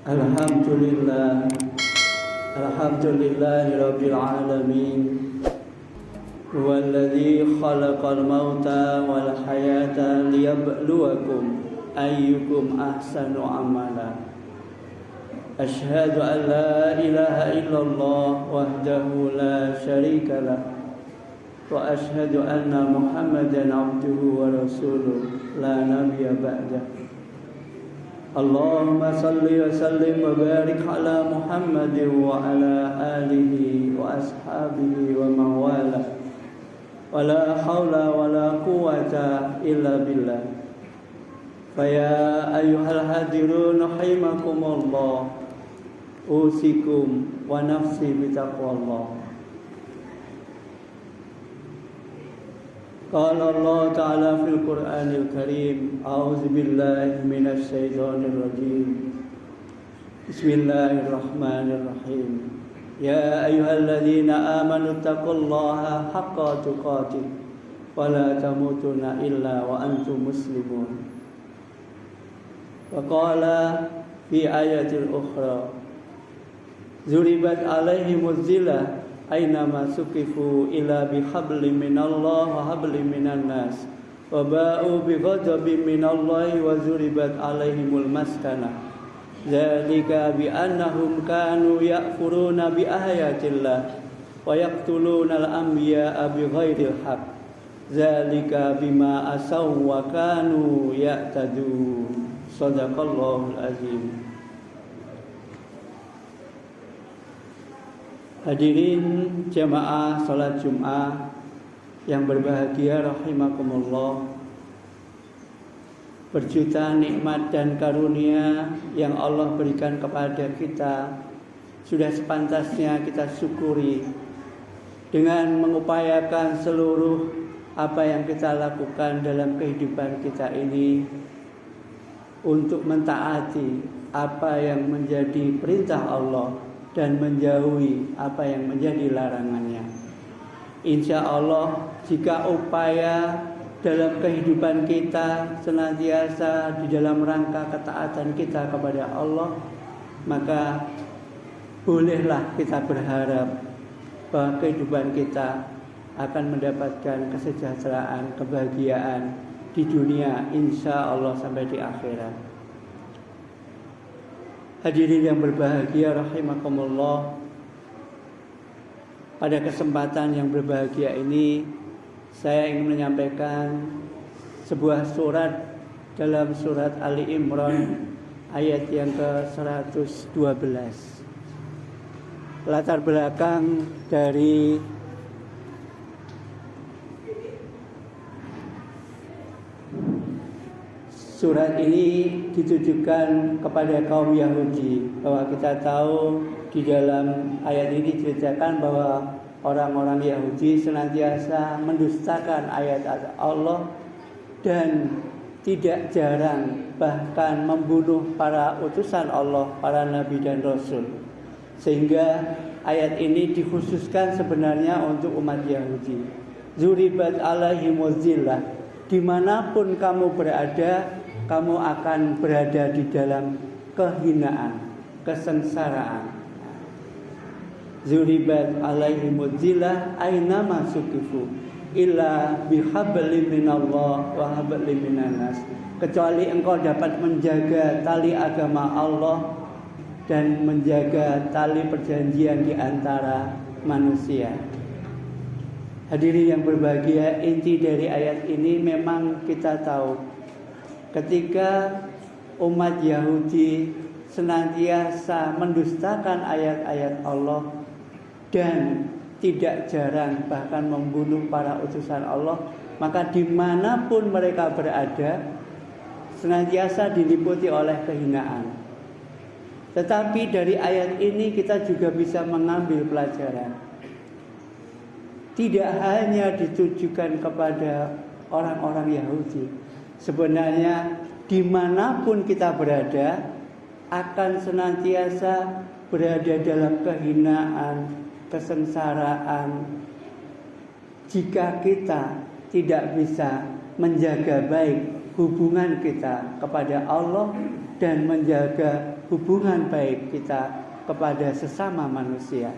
Alhamdulillah, alhamdulillahi rabbil alamin. Huwallazi khalaqal mauta wal hayata liyabluwakum ayyukum ahsanu amala. Asyhadu an la ilaha illallah wahdahu la syarika lah. Wa asyhadu anna Muhammadan abduhu wa rasuluh la nabiyya ba'dah. Allahumma salli wa sallim wa barik ala Muhammadin wa ala alihi wa ashabihi wa mawala. Wa la hawla wa la quwwata illa billah. Faya ayyuhal hadirun rahimakumullah. Usikum wa nafsi bitaqwallah. Qala Allah Ta'ala fil Qur'anil Karim. A'udzu billahi minasy syaithanir rajim. Bismillahirrahmanirrahim. Ya ayyuhalladzina amanu taqullaha haqqa tuqatih wa la tamutunna illa wa antum muslimun. Wa qala fi ayatil ukhra. Zuribat alaihimuz zillah aynama suqifu ila bihablim minallah wa hablim minan nas wa ba'u bighadabin minallahi wa zuribat alaihimul maskanah dzalika bi annahum kanu yakfuruna bi ayatillah wa yaqtuluna al-anbiya'a bighairil haqq dzalika bima asaw wa kanu ya'tadun. Shadaqallahul azim. Hadirin jamaah salat Jum'ah yang berbahagia rahimakumullah. Berjuta nikmat dan karunia yang Allah berikan kepada kita sudah sepantasnya kita syukuri dengan mengupayakan seluruh apa yang kita lakukan dalam kehidupan kita ini untuk mentaati apa yang menjadi perintah Allah dan menjauhi apa yang menjadi larangannya. Insya Allah jika upaya dalam kehidupan kita senantiasa di dalam rangka ketaatan kita kepada Allah, maka bolehlah kita berharap bahwa kehidupan kita akan mendapatkan kesejahteraan, kebahagiaan di dunia, insya Allah sampai di akhirat. Hadirin yang berbahagia rahimakumullah. Pada kesempatan yang berbahagia ini saya ingin menyampaikan sebuah surat dalam surat Ali Imran ayat yang ke-112. Latar belakang dari surat ini ditujukan kepada kaum Yahudi, bahwa kita tahu di dalam ayat ini diceritakan bahwa orang-orang Yahudi senantiasa mendustakan ayat-ayat Allah dan tidak jarang bahkan membunuh para utusan Allah, para nabi dan rasul. Sehingga ayat ini dikhususkan sebenarnya untuk umat Yahudi. Zuribat alaihimuz zillah, dimanapun kamu berada, kamu akan berada di dalam kehinaan, kesengsaraan. Zuribat alaihimuz zillah aynama suqifu illa bihablim minallah wa hablim minan nas. Kecuali engkau dapat menjaga tali agama Allah dan menjaga tali perjanjian di antara manusia. Hadirin yang berbahagia, inti dari ayat ini memang kita tahu ketika umat Yahudi senantiasa mendustakan ayat-ayat Allah dan tidak jarang bahkan membunuh para utusan Allah, maka dimanapun mereka berada senantiasa diliputi oleh kehinaan. Tetapi dari ayat ini kita juga bisa mengambil pelajaran. Tidak hanya ditujukan kepada orang-orang Yahudi. Sebenarnya dimanapun kita berada akan senantiasa berada dalam kehinaan, kesengsaraan, jika kita tidak bisa menjaga baik hubungan kita kepada Allah dan menjaga hubungan baik kita kepada sesama manusia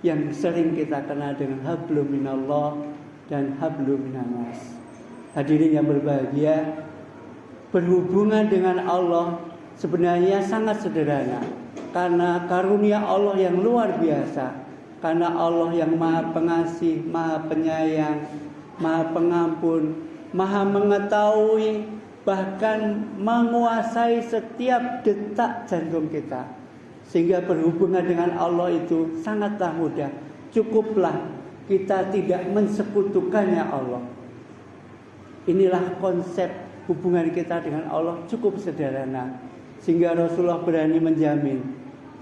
yang sering kita kenal dengan hablum minallah dan hablum minannas. Hadirin yang berbahagia, berhubungan dengan Allah sebenarnya sangat sederhana karena karunia Allah yang luar biasa, karena Allah yang maha pengasih, maha penyayang, maha pengampun, maha mengetahui, bahkan menguasai setiap detak jantung kita. Sehingga berhubungan dengan Allah itu sangatlah mudah. Cukuplah kita tidak mensekutukannya Allah. Inilah konsep hubungan kita dengan Allah, cukup sederhana. Sehingga Rasulullah berani menjamin,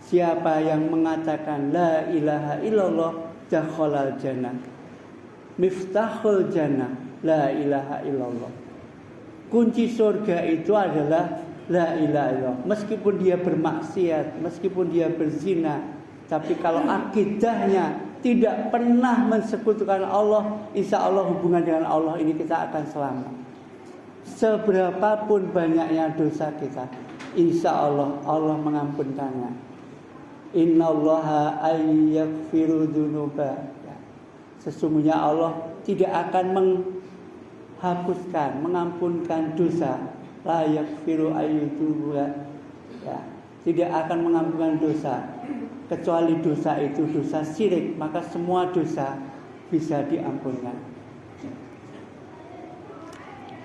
siapa yang mengatakan la ilaha illallah dakhalal jannah. Miftahul jannah la ilaha illallah. Kunci surga itu adalah la ilaha illallah. Meskipun dia bermaksiat, meskipun dia berzina, tapi kalau akidahnya tidak pernah mensekutukan Allah, insya Allah hubungan dengan Allah ini kita akan selamat. Seberapapun banyaknya dosa kita, insya Allah Allah mengampunkannya. Innallaha ayyaghfiru dzunuba. Sesungguhnya Allah tidak akan menghapuskan, mengampunkan dosa. La yaghfiru ayyuduba. Ya, tidak akan mengampunkan dosa kecuali dosa itu dosa syirik, maka semua dosa bisa diampunkan.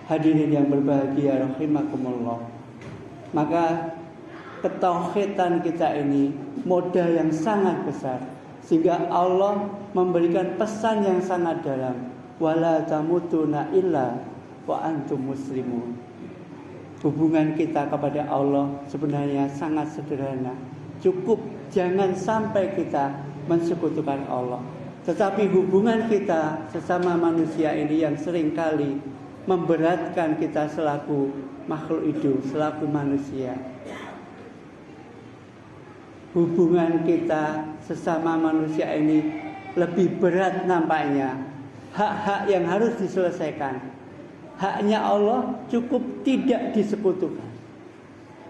Hadirin yang berbahagia rahimakumullah. Maka ketauhidan kita ini modal yang sangat besar, sehingga Allah memberikan pesan yang sangat dalam, wala tamutuna illa wa antum muslimun. Hubungan kita kepada Allah sebenarnya sangat sederhana. Cukup jangan sampai kita mensekutukan Allah. Tetapi hubungan kita sesama manusia ini yang seringkali memberatkan kita selaku makhluk hidup, selaku manusia. Hubungan kita sesama manusia ini lebih berat nampaknya. Hak-hak yang harus diselesaikan. Haknya Allah cukup tidak disekutukan.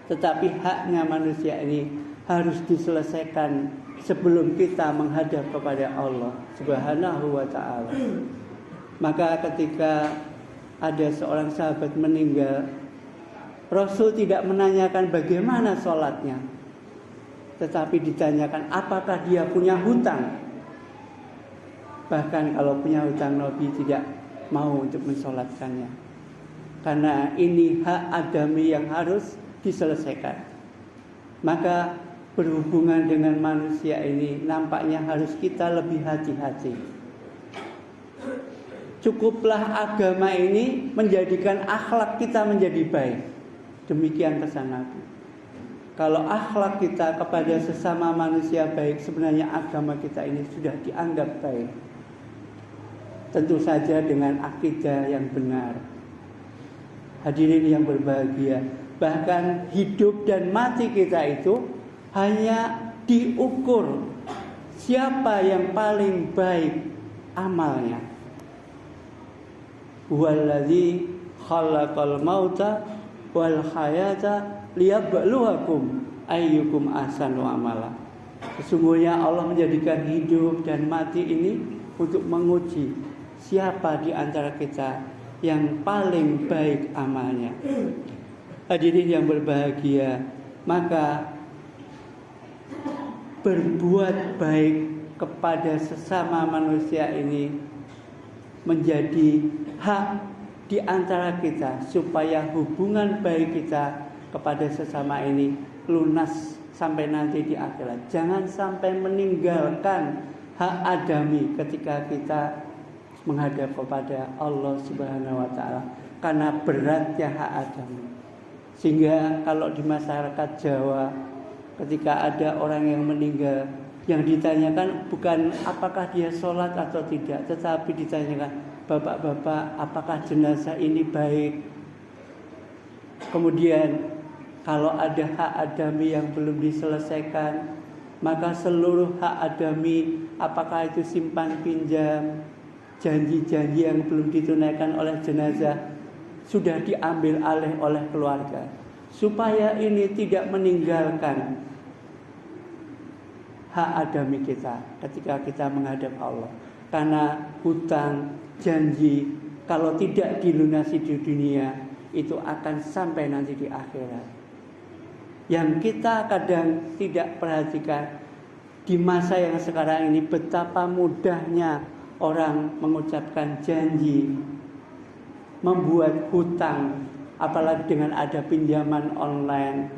Tetapi haknya manusia ini harus diselesaikan sebelum kita menghadap kepada Allah Subhanahu wa ta'ala. Maka ketika ada seorang sahabat meninggal, Rasul tidak menanyakan bagaimana sholatnya, tetapi ditanyakan apakah dia punya hutang. Bahkan kalau punya hutang, Nabi tidak mau untuk mensolatkannya, karena ini hak adami yang harus diselesaikan. Maka berhubungan dengan manusia ini nampaknya harus kita lebih hati-hati. Cukuplah agama ini menjadikan akhlak kita menjadi baik. Demikian pesan Nabi. Kalau akhlak kita kepada sesama manusia baik, sebenarnya agama kita ini sudah dianggap baik. Tentu saja dengan akidah yang benar. Hadirin yang berbahagia, bahkan hidup dan mati kita itu hanya diukur siapa yang paling baik amalnya. Huwallazi khalaqal mauta wal hayata liyabluwakum ayyukum ahsanu amala. Sesungguhnya Allah menjadikan hidup dan mati ini untuk menguji siapa di antara kita yang paling baik amalnya. Hadirin yang berbahagia, maka berbuat baik kepada sesama manusia ini menjadi hak di antara kita, supaya hubungan baik kita kepada sesama ini lunas sampai nanti di akhirat. Jangan sampai meninggalkan hak adami ketika kita menghadap kepada Allah Subhanahu wa ta'ala, karena beratnya hak adami. Sehingga kalau di masyarakat Jawa, ketika ada orang yang meninggal, yang ditanyakan bukan apakah dia sholat atau tidak, tetapi ditanyakan, bapak-bapak, apakah jenazah ini baik? Kemudian kalau ada hak adami yang belum diselesaikan, maka seluruh hak adami, apakah itu simpan pinjam, janji-janji yang belum ditunaikan oleh jenazah, sudah diambil alih oleh keluarga, supaya ini tidak meninggalkan hak adami kita ketika kita menghadap Allah. Karena hutang, janji, kalau tidak dilunasi di dunia, itu akan sampai nanti di akhirat. Yang kita kadang tidak perhatikan di masa yang sekarang ini, betapa mudahnya orang mengucapkan janji, membuat hutang, apalagi dengan ada pinjaman online.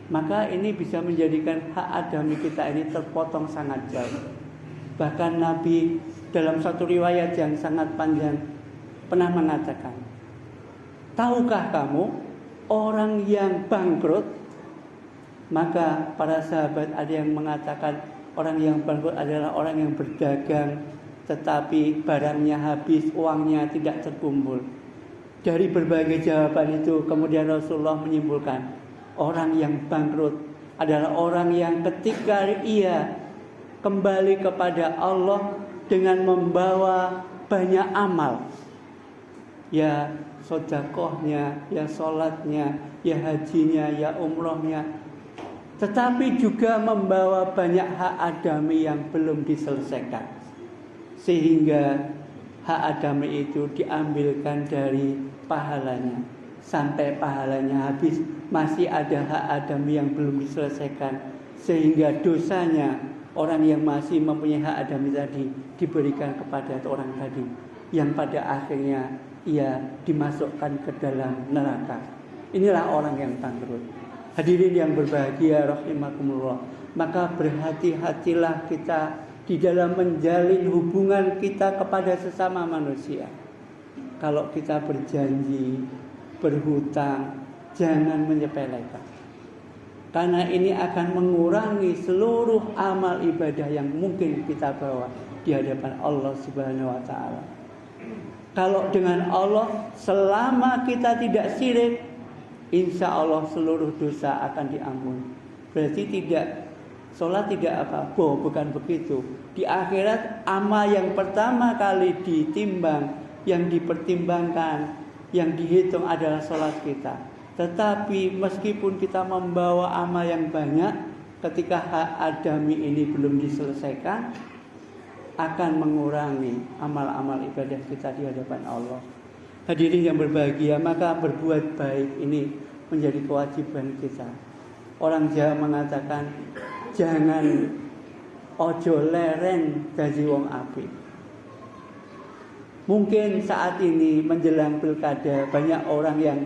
Maka ini bisa menjadikan hak adami kita ini terpotong sangat jauh. Bahkan Nabi dalam satu riwayat yang sangat panjang pernah mengatakan, tahukah kamu orang yang bangkrut? Maka para sahabat ada yang mengatakan orang yang bangkrut adalah orang yang berdagang tetapi barangnya habis, uangnya tidak terkumpul. Dari berbagai jawaban itu kemudian Rasulullah menyimpulkan, orang yang bangkrut adalah orang yang ketika ia kembali kepada Allah dengan membawa banyak amal, ya sedekahnya, ya sholatnya, ya hajinya, ya umrohnya, tetapi juga membawa banyak hak adami yang belum diselesaikan, sehingga hak adami itu diambilkan dari pahalanya. Sampai pahalanya habis, masih ada hak adami yang belum diselesaikan, sehingga dosanya orang yang masih mempunyai hak adami tadi diberikan kepada orang tadi, yang pada akhirnya ia dimasukkan ke dalam neraka. Inilah orang yang bangkrut. Hadirin yang berbahagia rahimakumullah, maka berhati-hatilah kita di dalam menjalin hubungan kita kepada sesama manusia. Kalau kita berjanji, berhutang, jangan menyepelekan. Karena ini akan mengurangi seluruh amal ibadah yang mungkin kita bawa di hadapan Allah Subhanahu wa taala. Kalau dengan Allah, selama kita tidak syirik, insya Allah seluruh dosa akan diampuni. Berarti sholat tidak apa-apa, bukan begitu. Di akhirat amal yang pertama kali ditimbang, yang dipertimbangkan, yang dihitung adalah sholat kita. Tetapi meskipun kita membawa amal yang banyak, ketika hak adami ini belum diselesaikan, akan mengurangi amal-amal ibadah kita di hadapan Allah. Hadirin yang berbahagia, maka berbuat baik ini menjadi kewajiban kita. Orang Jawa mengatakan, jangan ojo leren dadi wong apik. Mungkin saat ini menjelang pilkada banyak orang yang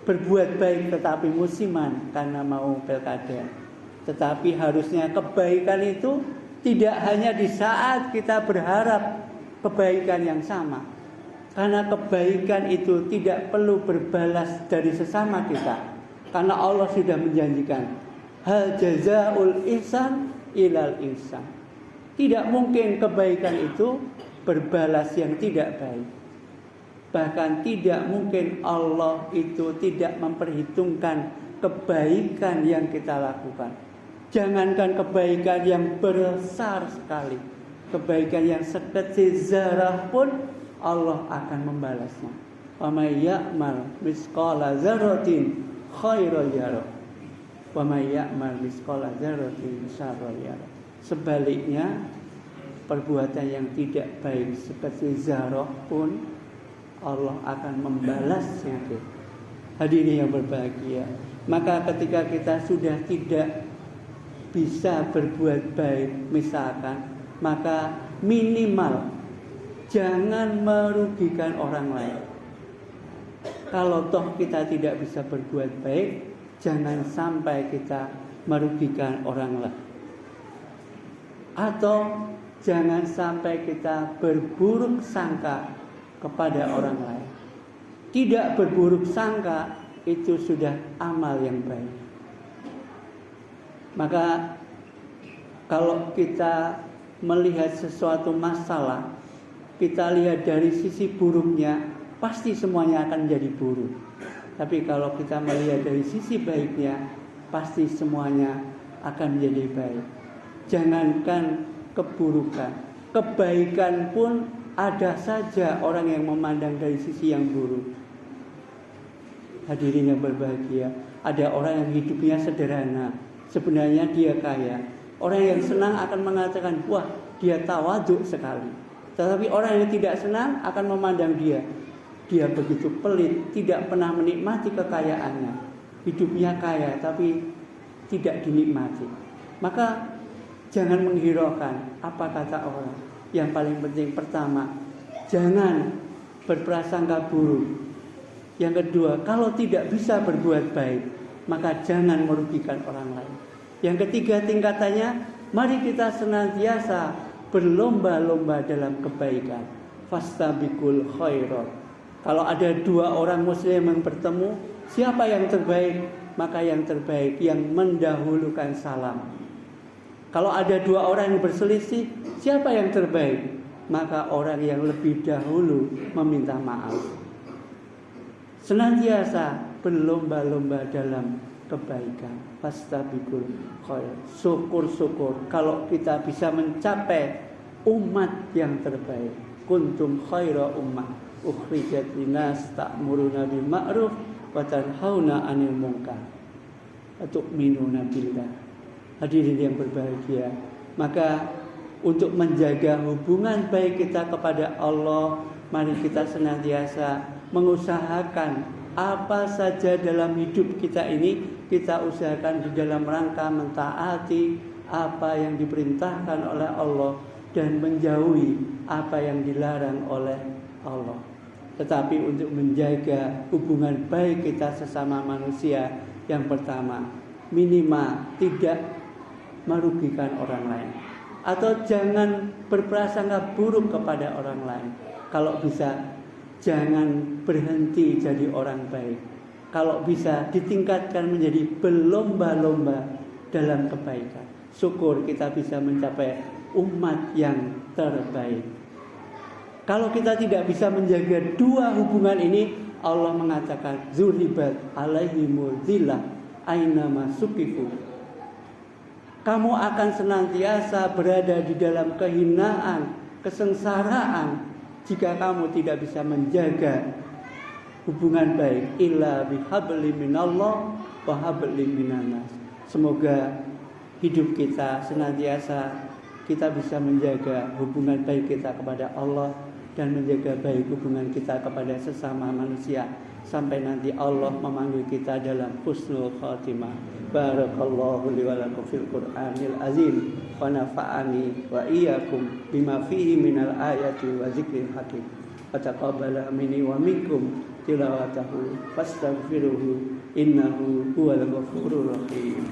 berbuat baik tetapi musiman karena mau pilkada. Tetapi harusnya kebaikan itu tidak hanya di saat kita berharap kebaikan yang sama. Karena kebaikan itu tidak perlu berbalas dari sesama kita. Karena Allah sudah menjanjikan, hal jazaul ihsan ilal ihsan. Tidak mungkin kebaikan itu berbalas yang tidak baik. Bahkan tidak mungkin Allah itu tidak memperhitungkan kebaikan yang kita lakukan. Jangankan kebaikan yang besar sekali, kebaikan yang sekecil zarah pun Allah akan membalasnya. Wa may ya'mal misqala dzarratin khairan yarah, wa may ya'mal misqala dzarratin syarran yarah. Sebaliknya, perbuatan yang tidak baik seperti zarah pun Allah akan membalasnya. Hadirin yang berbahagia, maka ketika kita sudah tidak bisa berbuat baik misalkan, maka minimal jangan merugikan orang lain. Kalau toh kita tidak bisa berbuat baik, jangan sampai kita merugikan orang lain. Atau jangan sampai kita berburuk sangka kepada orang lain. Tidak berburuk sangka itu sudah amal yang baik. Maka kalau kita melihat sesuatu masalah, kita lihat dari sisi buruknya, pasti semuanya akan menjadi buruk. Tapi kalau kita melihat dari sisi baiknya, pasti semuanya akan menjadi baik. Jangankan keburukan, kebaikan pun ada saja orang yang memandang dari sisi yang buruk. hadirin yang berbahagia, ada orang yang hidupnya sederhana, sebenarnya dia kaya. Orang yang senang akan mengatakan, wah dia tawaduk sekali. Tetapi orang yang tidak senang akan memandang dia begitu pelit, tidak pernah menikmati kekayaannya. Hidupnya kaya tapi tidak dinikmati. Maka jangan menghiraukan apa kata orang. Yang paling penting pertama, jangan berprasangka buruk. Yang kedua, kalau tidak bisa berbuat baik, maka jangan merugikan orang lain. Yang ketiga tingkatannya, mari kita senantiasa berlomba-lomba dalam kebaikan. Fastabiqul khairat. Kalau ada dua orang muslim yang bertemu, siapa yang terbaik? Maka yang terbaik yang mendahulukan salam. Kalau ada dua orang yang berselisih, siapa yang terbaik? Maka orang yang lebih dahulu meminta maaf. Senantiasa berlomba-lomba dalam kebaikan. Fastabiqul khairat. Syukur-syukur kalau kita bisa mencapai umat yang terbaik. Kuntum khaira ummah ukhrijat linas ta'muruna bil ma'ruf wa tanhauna 'anil munkar wa tu'minuna billah. Hadirin yang berbahagia, maka untuk menjaga hubungan baik kita kepada Allah, mari kita senantiasa mengusahakan apa saja dalam hidup kita ini, kita usahakan di dalam rangka mentaati apa yang diperintahkan oleh Allah dan menjauhi apa yang dilarang oleh Allah. Tetapi untuk menjaga hubungan baik kita sesama manusia, yang pertama, minimal tidak merugikan orang lain, atau jangan berprasangka buruk kepada orang lain. Kalau bisa, jangan berhenti jadi orang baik. Kalau bisa, ditingkatkan menjadi berlomba-lomba dalam kebaikan. Syukur kita bisa mencapai umat yang terbaik. Kalau kita tidak bisa menjaga dua hubungan ini, Allah mengatakan zuribat alaihimul dzillah ainama suqifu. Kamu akan senantiasa berada di dalam kehinaan, kesengsaraan jika kamu tidak bisa menjaga hubungan baik. Illa bihabli minallah wa habli minannas. Semoga hidup kita senantiasa kita bisa menjaga hubungan baik kita kepada Allah dan menjaga baik hubungan kita kepada sesama manusia sampai nanti Allah memanggil kita dalam husnul khatimah. Barakallahu li wa lakum fil Qur'anil azim wa nafa'ani wa iyyakum bima fihi minal ayati wa zikril hakim. Wa taqabbala minni wa minkum tilawatahu fastaghfiruhu innahu huwal ghafurur rahim.